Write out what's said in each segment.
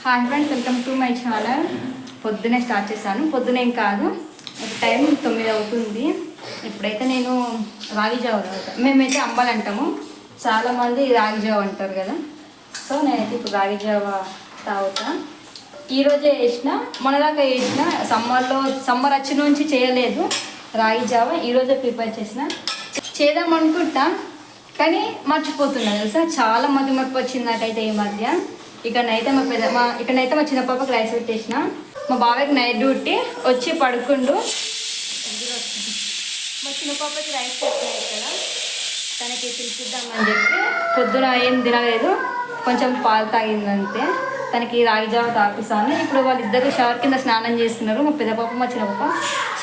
Hi friends, welcome to my channel. పొద్దునే start చేశాను. పొద్దునేం కాదు, టైం 9 అవుతుంది. ఇప్పుడైతే నేను రాగి జావ తాగుతాను. మేమైతే అంబలి అంటాము, చాలామంది రాగి జావ అంటారు కదా. సో నేనైతే ఇప్పుడు రాగి జావ తాగుతా. ఈరోజే వేసిన, మొన్నదాకా వేసిన. సమ్మర్ వచ్చి నుంచి చేయలేదు రాగి జావ. ఈరోజే ప్రిపేర్ చేసిన. చేద్దాం అనుకుంటా కానీ మర్చిపోతున్నా తెలుసా. చాలా మంది మర్పు వచ్చింది నాకైతే ఈ మధ్య. ఇక్కడనైతే మా చిన్న పాపకి రైస్ పెట్టేసిన. మా బాబాయ్కి నైట్ డ్యూటీ, వచ్చి పడుకుండు. మా చిన్న పాపకి రైస్ పెట్టినా ఇక్కడ. తనకి తినిపిద్దామని చెప్పి పొద్దున ఏం తినలేదు, కొంచెం పాలు తాగిందంతే. తనకి రాగి జావ తాపిస్తాను. ఇప్పుడు వాళ్ళిద్దరు షవర్ కింద స్నానం చేస్తున్నారు. మా పెద్ద పాప, మా చిన్న పాప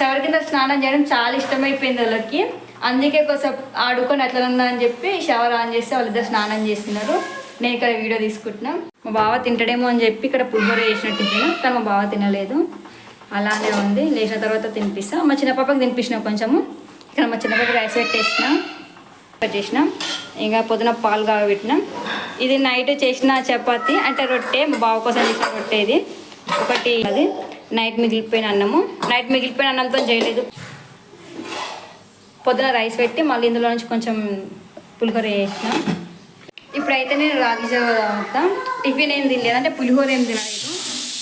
షవర్ కింద స్నానం చేయడం చాలా ఇష్టమైపోయింది వాళ్ళకి. అందుకే కొంచెం ఆడుకొని అట్లా అని చెప్పి షవర్ ఆన్ చేస్తే వాళ్ళిద్దరు స్నానం చేస్తున్నారు. నేను ఇక్కడ వీడియో తీసుకుంటున్నా. మా బావ తింటాడేమో అని చెప్పి ఇక్కడ పులిహోర వేసినట్టు తిన్నా, కానీ మా బావ తినలేదు, అలానే ఉంది. లేచిన తర్వాత తినిపిస్తా. మా చిన్న పాపకి తినిపించిన కొంచెము. ఇక్కడ మా చిన్న పాపకి రైస్ పెట్టేసిన. ఇంకా పొద్దున పాలు కాగబెట్టిన. ఇది నైట్ చేసిన చపాతి అంటే రొట్టె, మా బావ కోసం చేసిన రొట్టె. ఇది ఒకటి, అది నైట్ మిగిలిపోయిన అన్నము. నైట్ మిగిలిపోయిన అన్నంతో చేయలేదు. పొద్దున రైస్ పెట్టి మళ్ళీ ఇందులో నుంచి కొంచెం పులిహోర వేసిన. ఇప్పుడైతే నేను రాగి జావ తాగుతా. టిఫిన్ ఏం తినలేదు, అంటే పులిహోర ఏం తినలేదు.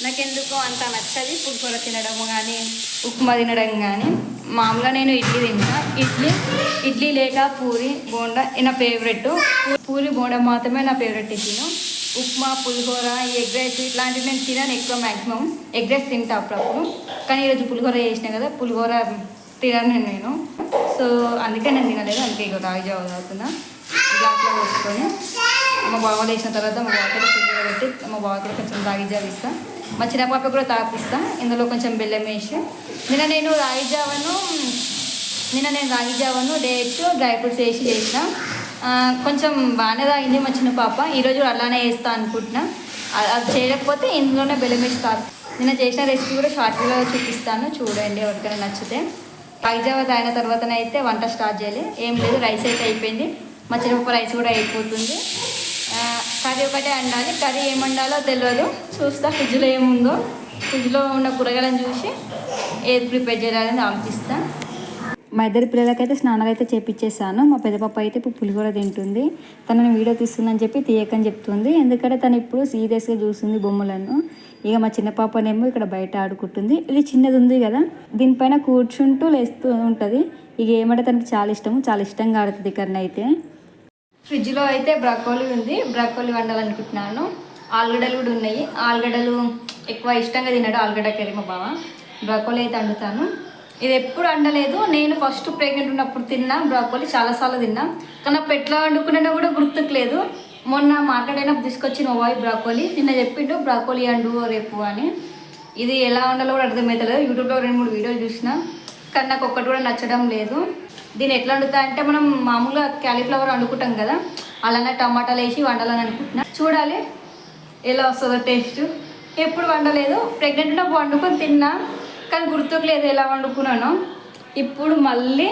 నాకెందుకో అంత నచ్చది పులిహోర తినడం కానీ, ఉప్మా తినడం కానీ. మామూలుగా నేను ఇడ్లీ తింటా. ఇడ్లీ లేక పూరి బోండా నా ఫేవరెట్. పూరి బోండా మాత్రమే నా ఫేవరెట్ టిఫిన్. ఉప్మా, పులిహోర, ఎగ్ రైస్ ఇట్లాంటివి నేను తినను ఎక్కువ. మ్యాక్సిమం ఎగ్ రైస్ తింటా అప్పుడప్పుడు. కానీ ఈరోజు పులిహోర చేసిన కదా, పులిహోర తినను నేను. సో అందుకే నేను తినలేదు. అందుకే ఇక రాగి జావ తాగుతున్నా. గ్లాస్లో పోసుకొని మా బావ వేసిన తర్వాత మా బావ కూడా పులిహోర పెట్టి మా బావ కూడా కొంచెం రాగి జావ ఇస్తా. మా చిన్న పాప కూడా తాపిస్తా. ఇందులో కొంచెం బెల్లం వేసి. నిన్న నేను రాగి జావను డేట్స్, డ్రై ఫ్రూట్స్ వేసి చేసిన. కొంచెం బాగానే తాగింది మా చిన్న పాప. ఈరోజు అలానే వేస్తా అనుకుంటున్నా. అది చేయకపోతే ఇందులోనే బెల్లం వేసి నిన్న చేసిన రెసిపీ కూడా షార్ట్లో చూపిస్తాను, చూడండి ఎవరికైనా నచ్చితే. రాగి జావ తాగిన తర్వాతనైతే వంట స్టార్ట్ చేయాలి. ఏం లేదు, రైస్ అయితే అయిపోయింది. మా చిన్నపప్పు రైస్ కూడా అయిపోతుంది. కర్రీ ఒకటే వండాలి. కర్రీ ఏం వండాలో తెలియదు, చూస్తా. ఫ్రిడ్జ్లో ఏముందో, ఫ్రిడ్జ్లో ఉన్న కూరగాయలను చూసి ఏది ప్రిపేర్ చేయాలని ఆలోచిస్తా. మా ఇద్దరి పిల్లలకైతే స్నానాలు అయితే చేపించేసాను. మా పెద్ద పాప అయితే ఇప్పుడు పులిహోర తింటుంది. తనని వీడియో తీస్తుందని చెప్పి తీయకని చెప్తుంది. ఎందుకంటే తను ఇప్పుడు సీరియస్గా చూస్తుంది బొమ్మలను. ఇక మా చిన్న పాపనేమో ఇక్కడ బయట ఆడుకుంటుంది. ఇది చిన్నది ఉంది కదా, దీనిపైన కూర్చుంటూ లేస్తూ ఉంటుంది. ఇక ఏమంటే తనకి చాలా ఇష్టంగా ఆడుతుంది. ఇక్కడ అయితే ఫ్రిడ్జ్లో అయితే బ్రాకోలీ ఉంది. బ్రాకోలీ వండాలనుకుంటున్నాను. ఆలుగడ్డలు కూడా ఉన్నాయి. ఆలుగడ్డలు ఎక్కువ ఇష్టంగా తిన్నాడు. ఆలుగడ్డ కర్రీ మా బావ. బ్రాకోలీ అయితే వండుతాను. ఇది ఎప్పుడు వండలేదు. నేను ఫస్ట్ ప్రెగ్నెంట్ ఉన్నప్పుడు తిన్నా బ్రాకోలీ, చాలాసార్లు తిన్నా. కానీ అప్పుడు ఎట్లా వండుకున్నా కూడా గుర్తుకులేదు. మొన్న మార్కెట్ అయినప్పుడు తీసుకొచ్చిన మా బాయ్ బ్రాకోలీ. నిన్న చెప్పిండు బ్రాకోలీ వండు రేపు అని. ఇది ఎలా వండాలో కూడా అర్థమవుతలేదు. యూట్యూబ్లో 2-3 వీడియోలు చూసినా, కానీ నాకు ఒక్కటి కూడా నచ్చడం లేదు. దీన్ని ఎట్లా వండుతా అంటే మనం మామూలుగా క్యాలీఫ్లవర్ వండుకుంటాం కదా, అలానే టమాటాలు వేసి వండాలని అనుకుంటున్నా. చూడాలి ఎలా వస్తుందో టేస్ట్. ఎప్పుడు వండలేదు. ప్రెగ్నెంట్ ఉన్నప్పుడు వండుకొని తిన్నా, కానీ గుర్తుకు లేదు ఎలా వండుకున్నాను. ఇప్పుడు మళ్ళీ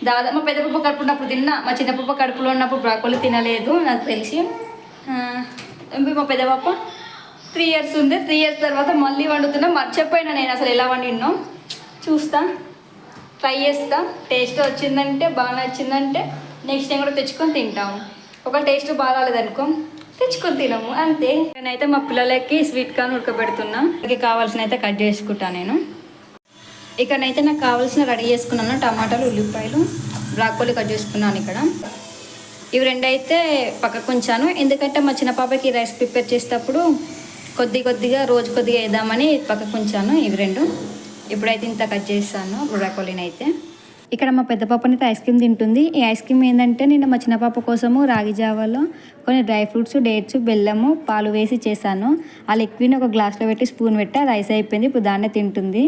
దాదాపు మా పెద్ద పప్పు కడుపు ఉన్నప్పుడు తిన్నా. మా చిన్న పప్పు కడుపులో ఉన్నప్పుడు బ్రాకోలీ తినలేదు నాకు తెలిసి. మా పెద్ద పప్పు 3 years ఉంది. 3 years తర్వాత మళ్ళీ వండుతున్నా. మర్చిపోయినా నేను అసలు ఎలా వండినో. చూస్తా, ట్రై చేస్తా. టేస్ట్ వచ్చిందంటే, బాగా నచ్చిందంటే నెక్స్ట్ టైం కూడా తెచ్చుకొని తింటాము. ఒక టేస్ట్ బాగా రాలేదనుకో తెచ్చుకొని తినము, అంతే. నేనైతే మా పిల్లలకి స్వీట్ కార్న్ ఉడకబెడుతున్నా. ఇక కావాల్సిన అయితే కట్ చేసుకుంటాను నేను. ఇక్కడనైతే నాకు కావాల్సిన రెడీ చేసుకున్నాను. టమాటాలు, ఉల్లిపాయలు, బ్రాకోలీ కట్ చేసుకున్నాను. ఇక్కడ ఇవి 2 అయితే పక్కకు ఉంచాను. ఎందుకంటే మా చిన్న పాపకి రైస్ ప్రిపేర్ చేసేటప్పుడు కొద్దిగా రోజు కొద్దిగా వేద్దామని పక్కకు ఉంచాను. ఇవి 2 ఇప్పుడైతే ఇంత కట్ చేస్తాను బ్రాకోలీని అయితే. ఇక్కడ మా పెద్ద పాపని అయితే ఐస్ క్రీమ్ తింటుంది. ఈ ఐస్ క్రీమ్ ఏంటంటే నిన్న మా చిన్న పాప కోసము రాగి జావలో కొన్ని డ్రై ఫ్రూట్స్, డేట్స్, బెల్లము, పాలు వేసి చేశాను. ఆ లిక్విడ్ని ఒక గ్లాస్లో పెట్టి స్పూన్ పెట్టి అది ఐస్ అయిపోయింది. ఇప్పుడు దాన్నే తింటుంది.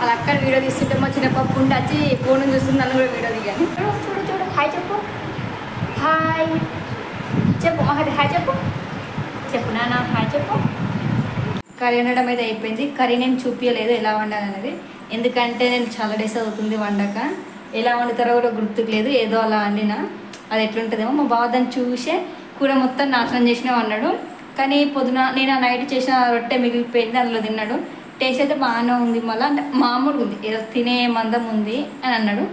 అలా అక్కడ వీడియో తీస్తుంటే మా చిన్న పాప ఉండి వచ్చి ఫోన్ చూస్తుంది. నన్ను కూడా వీడియో దిగాను. చూడు హాయ్ చెప్పు. హాయ్ చెప్పు మహది, హాయ్ చెప్పు నాన్న, హాయ్ చెప్పు. కర్రీ వండడం అయితే అయిపోయింది. కర్రీ నేను చూపించలేదు ఎలా వండాలనేది, ఎందుకంటే నేను చాలా డేస్ అవుతుంది వండక. ఎలా వండుతారో కూడా గుర్తుకు లేదు. ఏదో అలా వండినా అది ఎట్లుంటుందేమో. మా బావ దాన్ని చూసే కూర మొత్తం నాశనం చేసినావు అన్నాడు. కానీ పొద్దున నేను ఆ నైట్ చేసిన రొట్టె మిగిలిపోయింది, అందులో తిన్నాడు. టేస్ట్ అయితే బాగానే ఉంది, మళ్ళీ అంటే మామూలుగా ఉంది, ఏదో తినే మందం ఉంది అని అన్నాడు.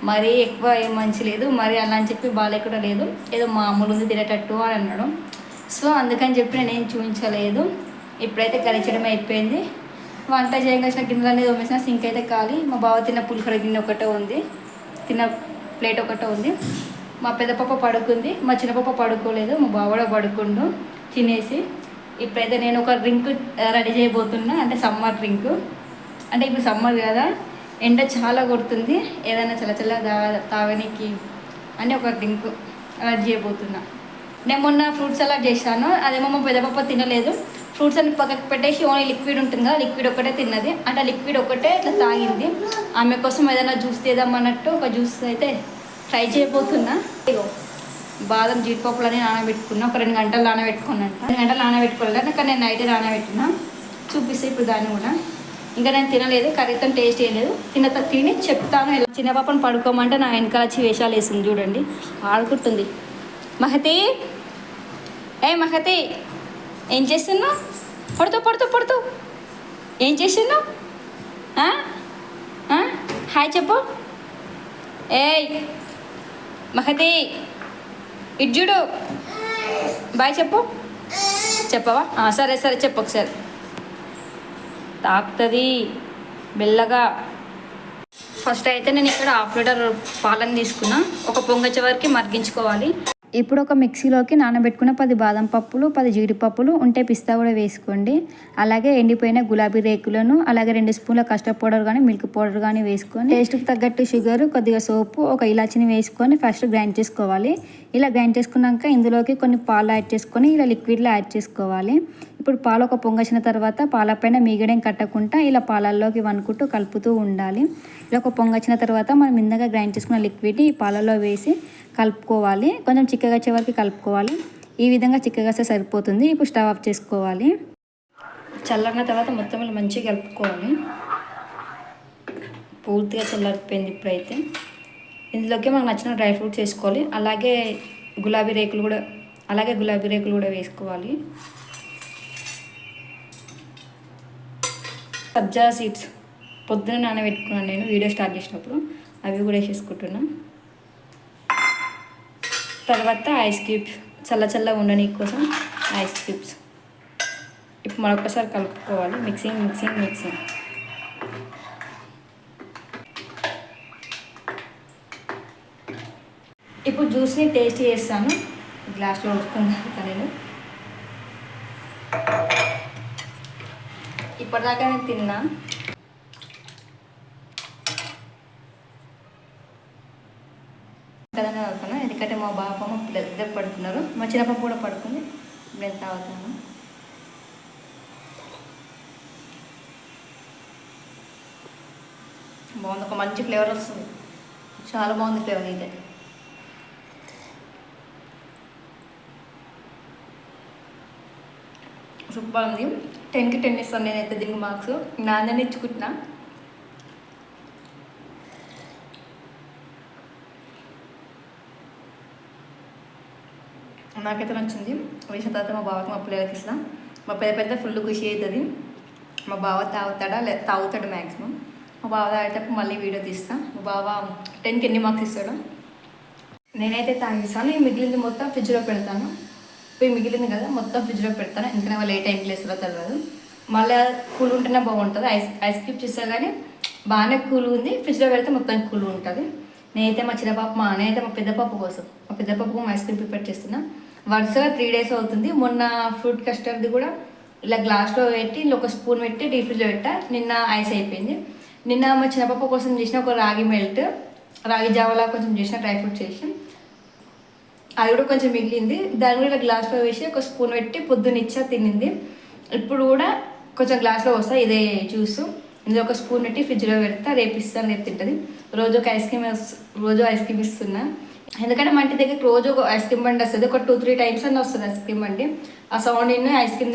మరీ ఎక్కువ ఏం మంచి లేదు, మరి అలా అని చెప్పి బాగాలేకుండా లేదు, ఏదో మామూలు ఉంది తినేటట్టు అని అన్నాడు. సో అందుకని చెప్పి నేను ఏం చూపించలేదు. ఇప్పుడైతే కర్రీ చేయడం అయిపోయింది. వంట చేయగాల్సిన గిన్నెలు అనేది తోమేసిన, సింక్ అయితే ఖాళీ. మా బావ తిన్న పులిహోర గిన్నె ఒకటే ఉంది, తిన్న ప్లేట్ ఒకటే ఉంది. మా పెద్ద పాప పడుకుంది, మా చిన్న పాప పడుకోలేదు, మా బావ కూడా పడుకుండు తినేసి. ఇప్పుడైతే నేను ఒక డ్రింక్ రెడీ చేయబోతున్నా, అంటే సమ్మర్ డ్రింక్. అంటే ఇప్పుడు సమ్మర్ కదా, ఎండ చాలా కొడుతుంది, ఏదైనా చల్ల తాగడానికి అని ఒక డ్రింక్ రెడీ చేయబోతున్నా. నేను మొన్న ఫ్రూట్స్ సలాడ్ చేశాను, అదేమో మా పెద్ద పాప తినలేదు. ఫ్రూట్స్ అన్ని పక్కకు పెట్టేసి ఓన్లీ లిక్విడ్ ఉంటుంది కదా, లిక్విడ్ ఒకటే తిన్నది. అంటే లిక్విడ్ ఒకటే ఇట్లా తాగింది. ఆమె కోసం ఏదైనా జ్యూస్ తీద్దామన్నట్టు ఒక జ్యూస్ అయితే ట్రై చేయబోతున్నా. బాదం జీడిపప్పులని నానబెట్టుకున్నా, ఒక 2 గంటలు నానబెట్టుకున్నాను. 2 గంటలు నానబెట్టుకోలేదు, కానీ నేను నైటే నానబెట్టినా. చూపిస్తే ఇప్పుడు దాన్ని కూడా. ఇంకా నేను తినలేదు, కర్రీతో టేస్ట్ చేయలేదు. తిని చెప్తాను. ఇలా చిన్న పాపను పడుకోమంటే నా వెనకాల వచ్చి వేషాలు వేసింది చూడండి, ఆడుకుంటుంది. మహతి, మహతి ఏం చేస్తున్నావు? పడుతూ ఏం చేస్తున్నావు? హాయ్ చెప్పు. మహతి ఇటు చూడు, బాయ్ చెప్పు. చెప్పవా? సరే చెప్పు ఒకసారి. తాకుతుంది మెల్లగా. ఫస్ట్ అయితే నేను ఇక్కడ 1/2 లీటర్ పాలను తీసుకున్నా, ఒక పొంగచ్చే వరకు మరిగించుకోవాలి. ఇప్పుడు ఒక మిక్సీలోకి నానబెట్టుకున్న 10 బాదం పప్పులు, 10 జీడిపప్పులు ఉంటే పిస్తా కూడా వేసుకోండి. అలాగే ఎండిపోయిన గులాబీ రేకులను, అలాగే 2 స్పూన్ల కస్టర్డ్ పౌడర్ కానీ మిల్క్ పౌడర్ కానీ వేసుకొని, టేస్ట్కి తగ్గట్టు షుగర్, కొద్దిగా సోపు, ఒక ఇలాచిని వేసుకొని ఫస్ట్ గ్రైండ్ చేసుకోవాలి. ఇలా గ్రైండ్ చేసుకున్నాక ఇందులోకి కొన్ని పాలు యాడ్ చేసుకొని ఇలా లిక్విడ్లో యాడ్ చేసుకోవాలి. ఇప్పుడు పాలు ఒక పొంగొచ్చిన తర్వాత పాలపైన మీగడేం కట్టకుండా ఇలా పాలల్లోకి వనుకుంటూ కలుపుతూ ఉండాలి. ఇలా ఒక పొంగొచ్చిన తర్వాత మనం ఇందాక గ్రైండ్ చేసుకున్న లిక్విడ్ని ఈ పాలలో వేసి కలుపుకోవాలి. కొంచెం చిక్కగా వచ్చే వరకు కలుపుకోవాలి. ఈ విధంగా చిక్కగా వస్తే సరిపోతుంది. ఇప్పుడు స్టవ్ ఆఫ్ చేసుకోవాలి. చల్లారిన తర్వాత మొత్తం ఇలా మంచిగా కలుపుకోవాలి. పూర్తిగా చల్లారిపోయింది. ఇప్పుడైతే ఇందులోకి మనకు నచ్చిన డ్రై ఫ్రూట్స్ వేసుకోవాలి. అలాగే గులాబీ రేకులు కూడా వేసుకోవాలి. సబ్జా సీడ్స్ పొద్దున నానబెట్టుకున్నాను నేను వీడియో స్టార్ట్ చేసినప్పుడు, అవి కూడా వేసేసుకుంటున్నా. తర్వాత ఐస్ క్యూబ్స్, చల్లగా ఉండని కోసం ఐస్ క్యూబ్స్. ఇప్పుడు మరొకసారి కలుపుకోవాలి. మిక్సింగ్. ఇప్పుడు జ్యూస్ని టేస్ట్ చేస్తాను. గ్లాస్లో వస్తుంది నేను. ఇప్పటిదాకా నేను తిన్నా. కదనే తాగుతాను, ఎందుకంటే మా బాబు మా పిల్లలు ఇద్దరు పడుకున్నారు. మా చిన్న పాప కూడా పడుకుంది. నేను తాగుతాను. బాగుంది, ఒక మంచి ఫ్లేవర్ వస్తుంది. చాలా బాగుంది ఫ్లేవర్ అయితే. సూపర్ ఉంది. 10కి 10 ఇస్తాను నేనైతే దీనికి మార్క్స్. నాన్నని ఇచ్చుకుంటున్నా. నాకైతే నచ్చింది. వేసిన తర్వాత మా బావకి మా పిల్లలకి ఇస్తాను. మా పెద్ద ఫుల్ ఖుషి అవుతుంది. మా బావ తాగుతాడు మ్యాక్సిమం. మా బావ తాగేటప్పుడు మళ్ళీ వీడియో తీస్తాను. మా బావ 10కి ఎన్ని మార్క్స్ ఇస్తాడు. నేనైతే తాగిస్తాను. ఈ మిగిలింది మొత్తం ఫ్రిడ్జ్లో పెడతాను. ఇప్పుడు మిగిలింది కదా మొత్తం ఫ్రిడ్జ్లో పెడతాను, ఎందుకంటే వాళ్ళు ఏ టైంకి లేస్తారో తెలియదు. మళ్ళీ కూల్ ఉంటేనే బాగుంటుంది. ఐస్ క్యూబ్స్ ఇస్తా కానీ బాగానే కూల్ ఉంది. ఫ్రిడ్జ్లో పెడితే మొత్తం కూల్ ఉంటుంది. నేనైతే మా పెద్ద పాప కోసం ఐస్ క్రీమ్ ప్రిపేర్ చేస్తున్నా. వరుసగా 3 days అవుతుంది. మొన్న ఫ్రూట్ కస్టర్డ్ది కూడా ఇలా గ్లాస్లో పెట్టి ఒక స్పూన్ పెట్టి డీప్ ఫ్రిడ్జ్లో పెట్టా. నిన్న ఐస్ అయిపోయింది. నిన్న మా చిన్న పాప కోసం చేసిన ఒక రాగి జావలా కొంచెం చేసిన, డ్రై ఫ్రూట్స్ చేసి అది కూడా కొంచెం మిగిలింది. దాన్ని కూడా ఇలా గ్లాస్లో వేసి ఒక స్పూన్ పెట్టి పొద్దున్న ఇచ్చా, తినింది. ఇప్పుడు కూడా కొంచెం గ్లాస్లో వస్తా ఇదే జ్యూస్. ఇందులో ఒక స్పూన్ పెట్టి ఫ్రిడ్జ్లో పెడతా, రేపు తింటుంది. రోజు ఐస్ క్రీమ్ ఇస్తున్నా. ఎందుకంటే మా ఇంటి దగ్గర రోజు ఒక ఐస్ క్రీమ్ బండి వస్తుంది. ఒక 2-3 times అన్న వస్తుంది ఐస్ క్రీమ్ బండి. ఆ సౌండ్ విని ఐస్ క్రీమ్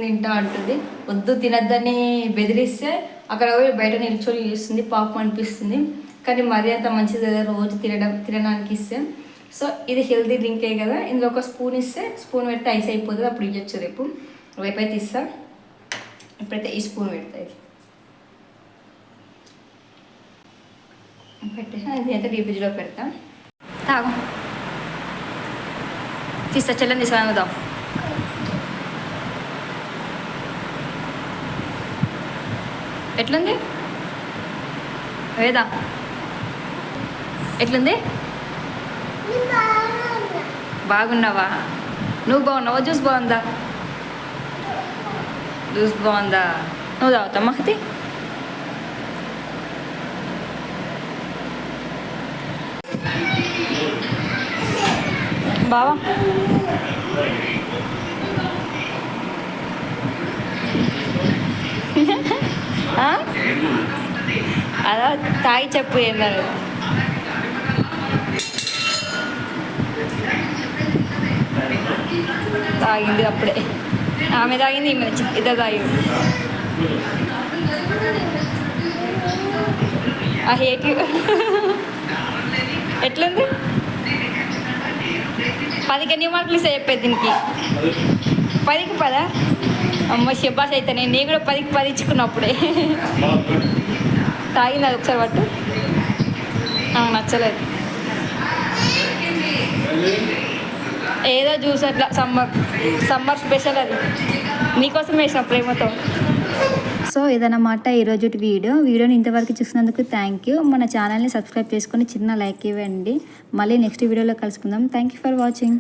తింటా అంటుంది. వద్దు తినద్దని బెదిరిస్తే అక్కడ పోయి బయట నిల్చొని చూస్తుంది, పాపం అనిపిస్తుంది. కానీ మరీ అంత మంచిది కదా రోజు తినడానికి ఇస్తే. సో ఇది హెల్తీ డ్రింకే కదా, ఇందులో ఒక స్పూన్ ఇస్తే స్పూన్ పెడితే ఐస్ అయిపోతుంది, అప్పుడు ఇవ్వచ్చు రేపైతే ఇస్తా. ఇప్పుడైతే ఈ స్పూన్ పెడతా, ఇది పెట్టేసి ఇది అయితే డీప్ ఫ్రిడ్జ్లో పెడతా. తాగు తీస్తా, చెల్లని తీసుకురాదాం. ఎట్లుంది వేదా, ఎట్లుంది? బాగున్నావా? నువ్వు బాగున్నావా? జ్యూస్ బాగుందా? జ్యూస్ బాగుందా? నువ్వు తాగుతావు మహతి? బావా అలా తాగి చెప్పు ఏందని. తాగింది అప్పుడే, ఆమె తాగింది, ఈమె ఇద్దరు తాగింది. ఆ హేట్ యూ. ఎట్లుంది? 10కి ఎన్ని మార్కులు చెప్పేది దీనికి? 10కి 10. అమ్మ శబాష్ అయితే నేను కూడా 10కి 10 ఇచ్చుకున్నప్పుడే. తాగింది అది ఒకసారి పట్టు. నచ్చలేదు, ఏదో జ్యూస్ అట్లా సమ్మర్ స్పెషల్, అది నీకోసం వేసిన ప్రేమతో. సో ఇదన్నమాట ఈరోజు వీడియోని ఇంతవరకు చూసినందుకు థ్యాంక్ యూ. మన ఛానల్ని సబ్స్క్రైబ్ చేసుకొని చిన్న లైక్ ఇవ్వండి. మళ్ళీ నెక్స్ట్ వీడియోలో కలుసుకుందాం. Thank you for watching.